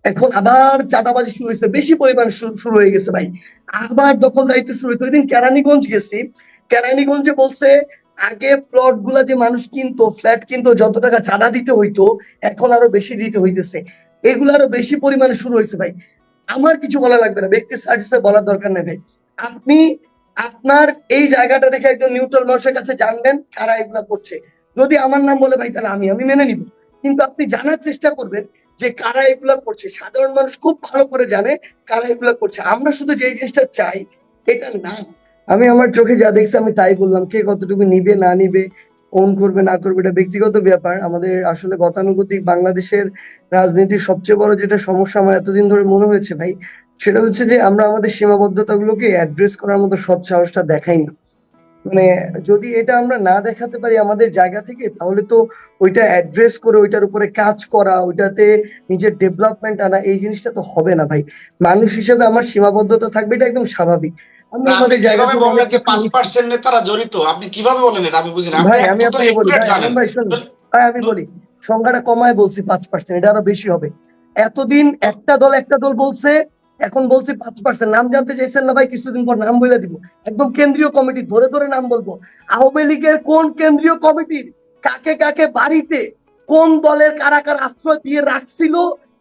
এখন আবার চাঁদাবাজি শুরু হয়েছে, বেশি পরিমাণ শুরু হয়ে গেছে ভাই। আবার দখলদারিত্ব শুরু হয়েছে। ওইদিন কেরানীগঞ্জ গেছি, কেরানীগঞ্জে বলছে আগে প্লট গুলা যে মানুষ কিনতো, ফ্ল্যাট কিনতো, যত টাকা চাঁদা দিতে হইতো এখন আরো বেশি দিতে হইতেছে। এগুলো আরো বেশি পরিমাণে শুরু হয়েছে ভাই। আমার কিছু বলা লাগবে না, ব্যক্তি স্ট্যাটাসে বলার দরকার নেই ভাই। আপনি আপনার এই জায়গাটা দেখে একজন নিউট্রাল মানুষের কাছে জানবেন কারা এগুলা করছে। যদি আমার নাম বলে ভাই তাহলে আমি আমি মেনে নিব, কিন্তু আপনি জানার চেষ্টা করবেন যে কারা এগুলা করছে। সাধারণ মানুষ খুব ভালো করে জানে কারা এগুলা করছে। আমরা শুধু যে জিনিসটা চাই এটা না। আমি আমার চোখে যা দেখছি আমি তাই বললাম। কে কতটুকু নিবে না নিবে, ওন করবে না করবে, এটা ব্যক্তিগত ব্যাপার। আমাদের আসলে গতানুগতিক বাংলাদেশের রাজনীতির সবচেয়ে বড় যেটা সমস্যা আমার এতদিন ধরে মনে হয়েছে ভাই, সেটা হচ্ছে যে আমরা আমাদের সীমাবদ্ধতা গুলোকে অ্যাড্রেস করার মতো সৎ সাহসটা দেখাই না। মানে যদি এটা আমরা না দেখাতে পারি আমাদের জায়গা থেকে, তাহলে তো ওইটা অ্যাড্রেস করে ওইটার উপরে কাজ করা, ওইটাতে নিজের ডেভেলপমেন্ট আনা, এই জিনিসটা তো হবে না ভাই। মানুষ হিসেবে আমার সীমাবদ্ধতা থাকবে, এটা একদম স্বাভাবিক। আমরা আপনি আমাদের জায়গা কিভাবে থেকে বললেন অনেক যে কিছু 5% নেতারা জড়িত? আপনি কিভাবে বলেন এটা? আমি বুঝি না, আপনি ভাই আমি এত তো আপনাকে বলি একুরেট ভাই, জানেন। আলম ভাই শুনুন, ভাই আমি বলি, সংখ্যাটা কমায় বলছি 5%, এটা আরো বেশি হবে। এতদিন একটা দল বলছে, এখন বলছি 5%। নাম জানতে চাইছেন না ভাই? কিছুদিন পর নাম বলে দিব, একদম কেন্দ্রীয় কমিটি ধরে ধরে নাম বলবো। আওয়ামী লীগের কোন কেন্দ্রীয় কমিটির কাকে কাকে বাড়িতে কোন দলের কারা কারা আশ্রয় দিয়ে রাখছিল,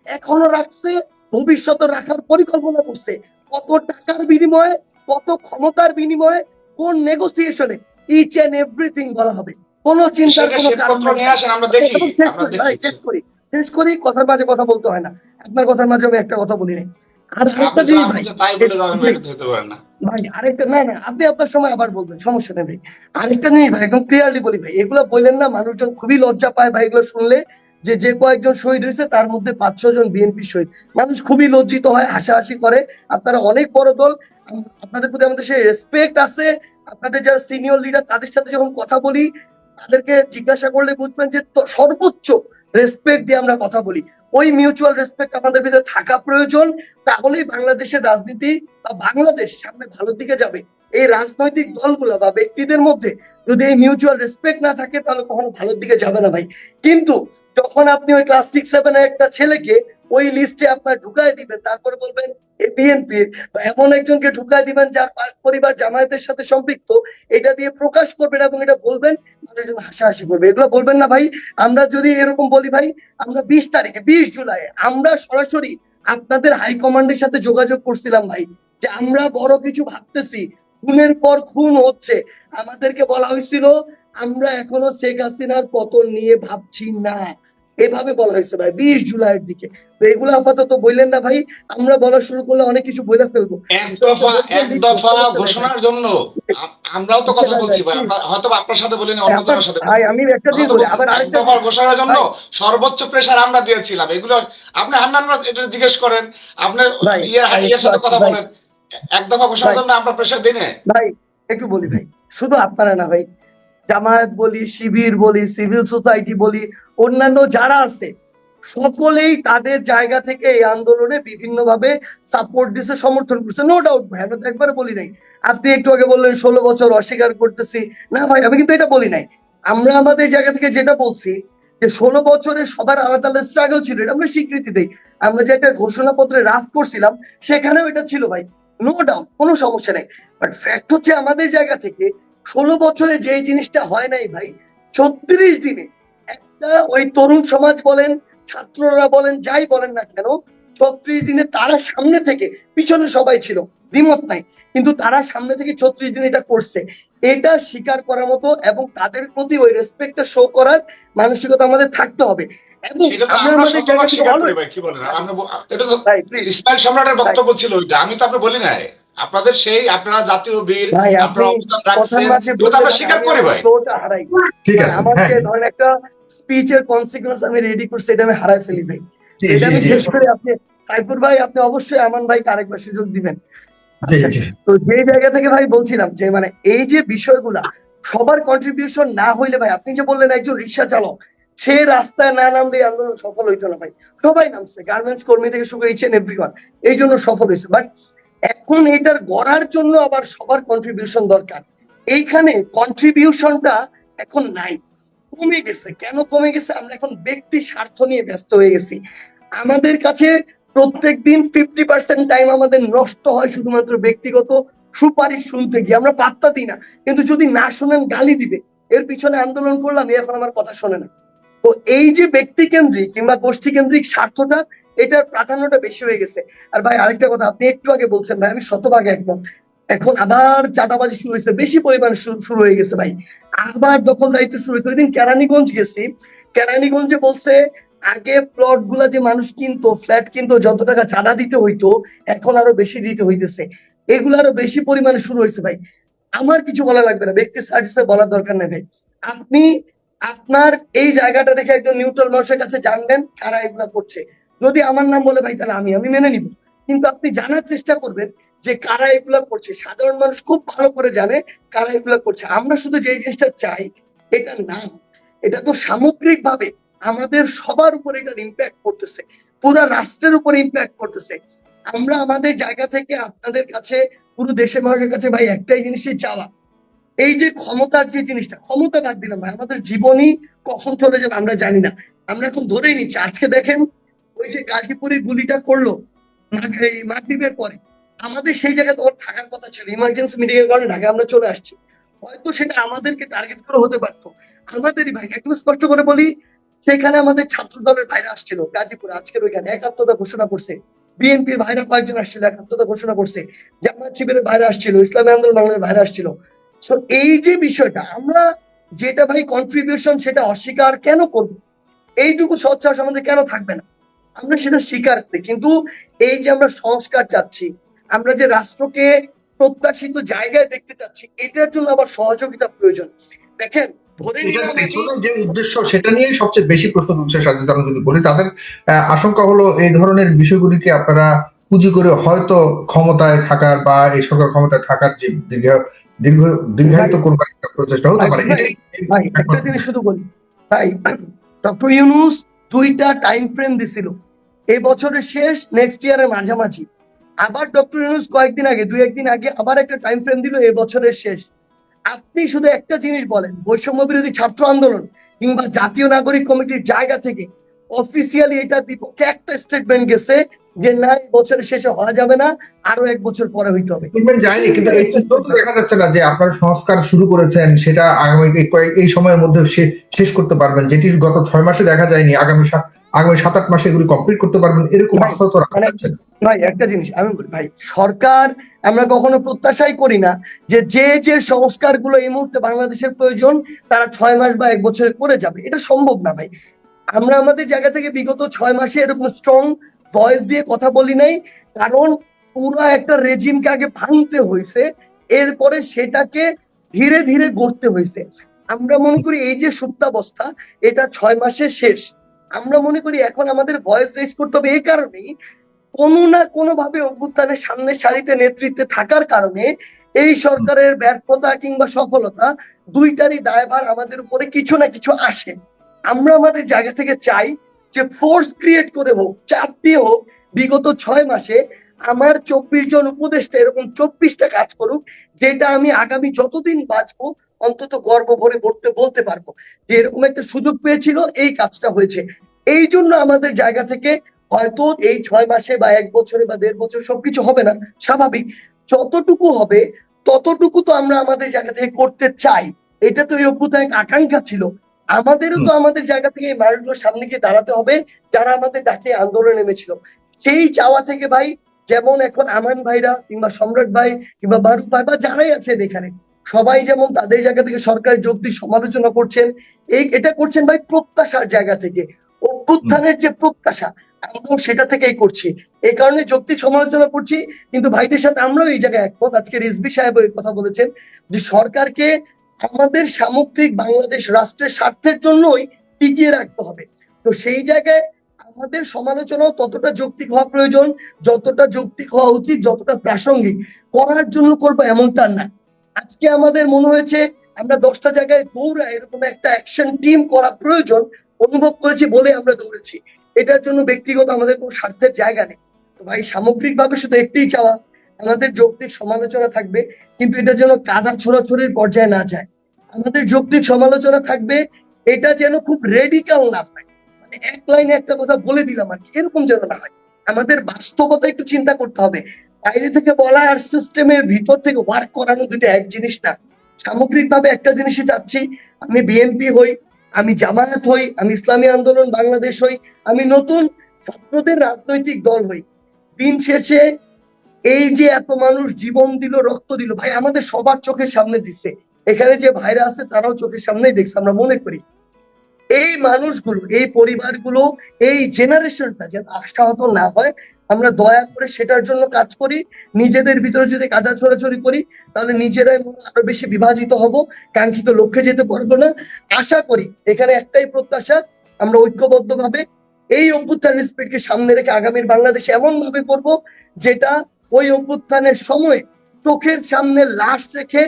এখনো রাখছে, ভবিষ্যতে রাখার পরিকল্পনা করছে, কত টাকার বিনিময়ে, কত ক্ষমতার বিনিময়ে, কোন নেগোসিয়েশনে, ইচ এন্ড এভরিথিং বলা হবে। কোনো চিন্তার সেটা কোনো কারণ শ্বেতপত্র নেই নিয়ে ভাই। আসেন, আমরা দেখি, এবং শেষ আমরা করি ভাই, দেখি। শেষ করি, কথার মাঝে কথা বলতে হয় না। আপনার কথার মাঝে আমি একটা কথা বলি নাই। আর আপনি আরেকটা যা জিনিস ভাই, খুশি তাই বলে যাবেন, এটা ধরতে পারেন না। ভাই আরেকটা, না না আপনি আপনার সময় আবার বলবেন, সমস্যা নেই ভাই। আরেকটা জিনিস ভাই, একদম ক্লিয়ারলি বলি ভাই, এগুলো বললেন না, মানুষজন খুবই লজ্জা পায় ভাই এগুলো শুনলে, যে যে কয়েকজন শহীদ হয়েছে তার মধ্যে 5-6 জন বিএনপি শহীদ। মানুষ খুবই লজ্জিত হয়, হাসাহাসি করে। আপনারা অনেক বড় দল, আপনাদের প্রতি আমাদের সেই রেসপেক্ট আছে। আপনাদের যারা সিনিয়র লিডার তাদের সাথে যখন কথা বলি, তাদেরকে জিজ্ঞাসা করলে বুঝবেন যে সর্বোচ্চ রেসপেক্ট দিয়ে আমরা কথা বলি। ওই মিউচুয়াল রেসপেক্ট আমাদের ভিতরে থাকা প্রয়োজন। তাহলেই বাংলাদেশের রাজনীতি বা বাংলাদেশ সামনে ভালোর দিকে যাবে। এই রাজনৈতিক দলগুলো বা ব্যক্তিদের মধ্যে যদি এই মিউচুয়াল রেসপেক্ট না থাকে, তাহলে কখনো ভালোর দিকে যাবে না ভাই। কিন্তু যখন আপনি ওই ক্লাস 6-7 এর একটা ছেলেকে ওই লিস্টে আপনার ঢুকায় দিবেন, তারপরে বলবেন এ বিএনপির, বা এমন একজনকে ঢুকায় দিবেন যার পরিবার জামায়াতের সাথে সম্পৃক্ত, এটা দিয়ে প্রকাশ করবেন এবং এটা বলবেন, মানুষজন হাসাহাসি করবে। এগুলো বলবেন না ভাই। আমরা যদি এরকম বলি ভাই, আমরা 20 তারিখে, 20 জুলাই আমরা সরাসরি আপনাদের হাইকমান্ডের সাথে যোগাযোগ করছিলাম ভাই, যে আমরা বড় কিছু ভাবতেছি, খুনের পর খুন হচ্ছে। আমাদেরকে বলা হয়েছিল আমরা এখনো শেখ হাসিনার পতন নিয়ে ভাবছি না, এভাবে বলা হয়েছে ভাই 20 জুলাইয়ের দিকে। তো এগুলো আপাতত বললেন না ভাই, আমরা বলা শুরু করলে অনেক কিছু বলে ফেলবো। এক দফা ঘোষণার জন্য আমরাও তো কথা বলছি ভাই। হয়তো আপনার সাথে বলিনি, অন্য জনের সাথে ভাই আমি একটা কথা জিনিস তো বলি, বলছি। আবার এক আরেকটা দফা জিনিস ঘোষণার জন্য ভাই, সর্বোচ্চ প্রেসার আমরা দিয়েছিলাম। এগুলো আপনি হান্নান এটা জিজ্ঞেস করেন, আপনি ভাই ভাই ইয়ের একটু সাথে আসি কথা ভাই, বলেন। এক দফা ঘোষণার ভাই জন্য আমরা প্রেসার দিই না। ভাই একটু বলি ভাই, শুধু আপনারা না ভাই, জামায়াত বলি, শিবির বলি, সিভিল সোসাইটি বলি, অন্যান্য যারা আছে, সকলেই তাদের জায়গা থেকে এই আন্দোলনে বিভিন্ন ভাবে সাপোর্ট দিছে, সমর্থন করছে, নো ডাউট ভাই, আমরা তো একবারে বলি নাই। আপনি একটু আগে বললেন 16 বছর অস্বীকার করতেছি, না ভাই আমি কিন্তু এটা বলি নাই। আমরা আমাদের জায়গা থেকে যেটা বলছি, যে 16 বছরে সবার আলাদা আলাদা স্ট্রাগল ছিল, এটা আমরা স্বীকৃতি দেই। আমরা যে একটা ঘোষণাপত্রে রাফ করছিলাম, সেখানেও এটা ছিল ভাই, নো ডাউট, কোনো সমস্যা নেই। বাট ফ্যাক্ট হচ্ছে আমাদের জায়গা থেকে 16 বছরে যে জিনিসটা হয় নাই ভাই, 36 দিনে একটা, ওই তরুণ সমাজ বলেন, ছাত্ররা বলেন, যাই বলেন না কেন, 36 দিনে তারা সামনে থেকে, পিছনে সবাই ছিল, দ্বিমত নাই, কিন্তু তারা সামনে থেকে 36 দিন এটা করছে। এটা স্বীকার করার মতো এবং তাদের প্রতি ওই রেসপেক্টটা শো করার মানসিকতা আমাদের থাকতে হবে। এবং এটা তো আমরা আমরা আমাদের জায়গা শতভাগ থেকে স্বীকার করি অলওয়েজ, ভাই, কি বলেন আমরা? এটা তো ভাই প্লিজ, ইসমাইল সম্রাটের ভাই বক্তব্য ছিল ওইটা, আমি তো আপনি বলি নাই। আপনাদের সেই আপনারা জাতীয় বীর, ভাই আপনি আপনারা অবদান কথার রাখছেন, মাঝে এটা তো বললেন আমরা মানে স্বীকার আমি করি আমার ভাই। ফ্লোটা হারাই। ঠিক মানে আছে, আমার হ্যাঁ। যে ধরেন একটা স্পিচের কনসিকুয়েন্স আমি রেডি করছি, এটা আমি হারাই ফেলি ভাই। জি তো এটা জি আমি জি শেষ করে, আপনি সাইফুর ভাই আপনি অবশ্যই আমান ভাইকে আরেকবার সুযোগ দিবেন। জি আচ্ছা, জি তো যে জায়গা থেকে ভাই বলছিলাম যে মানে এই যে বিষয়গুলা, সবার কন্ট্রিবিউশন না হইলে ভাই, আপনি যে বললেন একজন রিক্সা চালক, সে রাস্তায় না নামলে এই আন্দোলন সফল হইতো না ভাই। সবাই নামছে, গার্মেন্টস কর্মী থেকে শুরু ইচ এন্ড এভরিওয়ান, এই জন্য সফল হয়েছে। বাট এখন এটার গড়ার জন্য আবার সবার কন্ট্রিবিউশন দরকার। এইখানে কন্ট্রিবিউশনটা এখন নাই, কমে গেছে। কেন কমে গেছে? আমরা এখন ব্যক্তি স্বার্থ নিয়ে ব্যস্ত হয়ে গেছি। আমাদের কাছে প্রত্যেকদিন 50% টাইম আমাদের নষ্ট হয় শুধুমাত্র ব্যক্তিগত সুপারিশ শুনতে গিয়ে, আমরা পাত্তা দিই না। কিন্তু যদি না শোনেন গালি দিবে, এর পিছনে আন্দোলন করলাম, এখন আমার কথা শোনে না। তো এই যে ব্যক্তি কেন্দ্রিক কিংবা গোষ্ঠী কেন্দ্রিক স্বার্থটা, এটার প্রাধান্যটা বেশি হয়ে গেছে। আর ভাই আরেকটা কথা, আপনি একটু আগে বলছেন ভাই, আমি শতভাগে একমত। এখন আবার চাঁদাবাজি শুরু হয়েছে, বেশি পরিমাণ শুরু হয়ে গেছে ভাই। আবার দখলদারিত্ব শুরু হয়েছে। ওইদিন কেরানীগঞ্জ গেছি, কেরানীগঞ্জে বলছে আগে প্লট গুলা যে মানুষ কিনতো, ফ্ল্যাট কিনতো, যত টাকা চাঁদা দিতে হইতো এখন আরো বেশি দিতে হইতেছে। এগুলো আরো বেশি পরিমাণে শুরু হয়েছে ভাই। আমার কিছু বলা লাগবে না, ব্যক্তি সার্ভিসে বলার দরকার নেই ভাই। আপনি আপনার এই জায়গাটা দেখে একজন নিউট্রাল মানুষের কাছে জানবেন কারা এগুলা করছে। যদি আমার নাম বলে ভাই, তাহলে আমি মেনে নিব। কিন্তু আপনি জানার চেষ্টা করবেন যে কারা এগুলা করছে। সাধারণ মানুষ খুব ভালো করে জানে কারা এগুলা করছে। আমরা শুধু যে জিনিসটা চাই, এটা না, এটা তো সামগ্রিক ভাবে আমাদের সবার উপর এটার ইম্প্যাক্ট করতেছে, পুরা রাষ্ট্রের উপর ইম্প্যাক্ট করতেছে। আমরা আমাদের জায়গা থেকে আপনাদের কাছে, পুরো দেশের মানুষের কাছে ভাই একটাই জিনিসই চাওয়া, এই যে ক্ষমতার যে জিনিসটা, ক্ষমতা বাদ দিলাম ভাই, আমাদের জীবনই কখন চলে যাবে আমরা জানি না। আমরা এখন ধরেই নিচ্ছি। আজকে দেখেন ওই যে গাজীপুরে গুলিটা করলো মাগরিবের পরে, আমাদের সেই জায়গায় তো থাকার কথা ছিল, ইমার্জেন্সি মিটিং এর কারণে ঢাকা আমরা চলে আসছি। হয়তো সেটা আমাদেরকে টার্গেট করে হতে পারতো, আমাদেরই ভাই। একদম স্পষ্ট করে বলি, সেখানে আমাদের ছাত্র দলের ভাইরা আসছিল গাজীপুরে, আজকের ওইখানে একাত্মতা ঘোষণা করছে। বিএনপির ভাইরা কয়েকজন আসছিল, একাত্মতা ঘোষণা করছে। জামায়াত শিবিরের ভাইরা আসছিল, ইসলামী আন্দোলন বাংলার ভাইরা আসছিল। সো এই যে বিষয়টা, আমরা যেটা ভাই কন্ট্রিবিউশন, সেটা অস্বীকার কেন করব? এইটুকু সৎসাহস আমাদের কেন থাকবে না? আমরা সেটা স্বীকার করি। কিন্তু এই যে আমরা সংস্কার চাচ্ছি, আমরা যে রাষ্ট্রকে প্রত্যাশিত জায়গায় দেখতে চাচ্ছি, এটার জন্য আবার সহযোগিতা প্রয়োজন। দেখেন, ধরে এটার নিলাম আমি, পেছনে যে উদ্দেশ্য সেটা নিয়েই সবচেয়ে বেশি প্রশ্ন তুলছে সাজিদ। আমি যদি বলি, তাদের আশঙ্কা হলো এই ধরনের বিষয়গুলিকে আপনারা পুঁজি করে হয়তো ক্ষমতায় থাকার বা এই সরকার ক্ষমতায় থাকার যে দীর্ঘ দীর্ঘায়িত করবার একটা প্রচেষ্টা হতে পারে। এটাই ভাই একটা জিনিস শুধু বলি ভাই, ডক্টর ইউনূস 2টা টাইম ফ্রেম দিছিল, এই বছরের শেষ, নেক্সট ইয়ারের মাঝামাঝি। আবার ডক্টর ইউনূস কয়েকদিন আগে, 2-1 দিন আগে আবার একটা টাইম ফ্রেম দিল, এই বছরের শেষ। আপনি শুধু একটা জিনিস বলেন, বৈষম্য বিরোধী ছাত্র আন্দোলন কিংবা জাতীয় নাগরিক কমিটির জায়গা থেকে অফিসিয়ালি এটার বিপক্ষে একটা স্টেটমেন্ট গেছে যে না, এই বছরের শেষে হওয়া যাবে না, আরো 1 বছর পরে হইতে হবে। যায়নি, কিন্তু এই চিত্র তো দেখা যাচ্ছে না যে আপনারা সংস্কার শুরু করেছেন, সেটা আগামী এই সময়ের মধ্যে শেষ করতে পারবেন, যেটি গত 6 মাসে দেখা যায়নি। আগামী 7-8 মাসে এগুলি কমপ্লিট করতে পারবেন, এরকম আস্থা তো রাখা যাচ্ছে না। ভাই একটা জিনিস আমি বলি ভাই, সরকার, আমরা কখনো প্রত্যাশাই করি না যে যে সংস্কারগুলো এই মুহূর্তে বাংলাদেশের প্রয়োজন তারা 6 মাস বা 1 বছরে করে যাবে, এটা সম্ভব না ভাই। আমরা আমাদের জায়গা থেকে বিগত 6 মাসে এরকম স্ট্রং ভয়েস দিয়ে কথা বলি নাই, কারণ পুরো একটা রেজিমকে আগে ভাঙতে হয়েছে, এরপরে সেটাকে ধীরে ধীরে গড়তে হয়েছে। আমরা মনে করি এই যে সুপ্তাবস্থা, এটা 6 মাসে শেষ। আমরা মনে করি এখন আমাদের ভয়েস রেজ করতে হবে এই কারণেই, কোনো না কোনো ভাবে অভ্যুত্থানের সামনের সারিতে নেতৃত্বে থাকার কারণে এই সরকারের ব্যর্থতা কিংবা সফলতা, দুইটারই দায়ভার আমাদের উপরে কিছু না কিছু আসে। আমরা আমাদের জায়গা থেকে চাই যে ফোর্স ক্রিয়েট করে হোক, চাপ দিয়ে হোক, বিগত 6 মাসে আমার 24 জন উপদেষ্টা এরকম 24টা কাজ করুক, যেটা আমি আগামী যতদিন বাঁচবো অন্তত গর্ব ভরে বলতে পারবো যে এরকম একটা সুযোগ পেয়েছিল, এই কাজটা হয়েছে। এই জন্য আমাদের জায়গা থেকে হয়তো এই 6 মাসে বা 1 বছরে বা 1.5 বছর সবকিছু হবে না, স্বাভাবিক। যতটুকু হবে ততটুকু তো আমরা আমাদের জায়গা থেকে করতে চাই। এটা তো এই অভ্যুত্থানের আকাঙ্ক্ষা ছিল। আমাদেরও তো আমাদের জায়গা থেকে এই মানুষগুলোর সামনে গিয়ে দাঁড়াতে হবে যারা আমাদের ডাকে আন্দোলনে নেমেছিল। সেই চাওয়া থেকে ভাই, যেমন এখন আমান ভাইরা কিংবা সম্রাট ভাই কিংবা মারুফ ভাই বা যারাই আছেন এখানে, সবাই যেমন তাদের জায়গা থেকে সরকারের যৌক্তিক সমালোচনা করছেন, এটা করছেন ভাই প্রত্যাশার জায়গা থেকে, অভ্যুত্থানের যে প্রত্যাশা, আমরাও সেটা থেকেই করছি। এই কারণে যৌক্তিক সমালোচনা করছি। কিন্তু ভাইদের সাথে আমরাও এই জায়গায় একমত। আজকে রিজভী সাহেব এই কথা বলেছেন যে সরকারকে আমাদের সামগ্রিক বাংলাদেশ রাষ্ট্রের স্বার্থের জন্যই টিকিয়ে রাখতে হবে। তো সেই জায়গায় আমাদের সমালোচনাও ততটা যৌক্তিক হওয়া প্রয়োজন, যতটা যৌক্তিক হওয়া উচিত, যতটা প্রাসঙ্গিক। করার জন্য করবো এমনটা না। আজকে আমাদের মনে হয়েছে আমরা 10টা জায়গায় দৌড়া এরকম একটা অ্যাকশন টিম করা প্রয়োজন অনুভব করেছি বলে আমরা দৌড়েছি। এটার জন্য ব্যক্তিগত আমাদের কোনো স্বার্থের জায়গা নেই। তো ভাই সামগ্রিক ভাবে শুধু একটাই চাওয়া, আমাদের যৌক্তিক সমালোচনা থাকবে, কিন্তু এটা যেন কাদা ছোড়াছড়ির পর্যায়ে না যায়। আমাদের যৌক্তিক সমালোচনা থাকবে, এটা যেন খুব রেডিকাল না হয়, মানে এক লাইনে একটা কথা বলে দিলাম আর কি, এরকম যেন না হয়। আমাদের বাস্তবতা একটু চিন্তা করতে হবে। বাইরে থেকে বলা আর সিস্টেমের ভিতর থেকে ওয়ার্ক করানো দুটো এক জিনিস না। সামগ্রিকভাবে একটা জিনিসই চাচ্ছি, আমি বিএনপি হই, আমি জামায়াত হই, আমি ইসলামী আন্দোলন বাংলাদেশ হই, আমি নতুন ছাত্রদের রাজনৈতিক দল হই, দিন শেষে এই যে এত মানুষ জীবন দিল, রক্ত দিল, ভাই আমাদের সবার চোখের সামনে দিচ্ছে। এখানে যে ভাইরা আছে তারাও চোখের সামনেই দেখছে, আমরা মনে করি এই মানুষগুলো, এই পরিবারগুলো, এই জেনারেশনটা যেন আশাহত না হয়, আমরা দয়া করে সেটার জন্য কাজ করি। নিজেদের ভিতরে যদি কাদা ছড়াছড়ি করি তাহলে নিজেরাই আরো বেশি বিভাজিত হব, কাঙ্ক্ষিত লক্ষ্যে যেতে পারবো না। আশা করি এখানে একটাই প্রত্যাশা, আমরা ঐক্যবদ্ধভাবে এই অভ্যুত্থান স্পিরিটকে সামনে রেখে আগামীর বাংলাদেশ এমন ভাবে করব যেটা ওই অভ্যুত্থানের সময় চোখের সামনে লাশ রেখে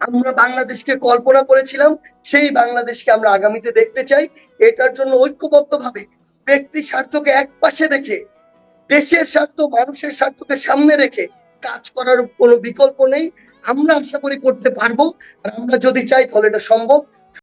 আমরা বাংলাদেশকে কল্পনা করেছিলাম, সেই বাংলাদেশকে আমরা আগামীতে দেখতে চাই। এটার জন্য ঐক্যবদ্ধভাবে ব্যক্তি স্বার্থকে এক পাশে রেখে দেশের স্বার্থ, মানুষের স্বার্থকে সামনে রেখে কাজ করার কোনো বিকল্প নেই। আমরা আশা করি করতে পারবো, আর আমরা যদি চাই তাহলে এটা সম্ভব।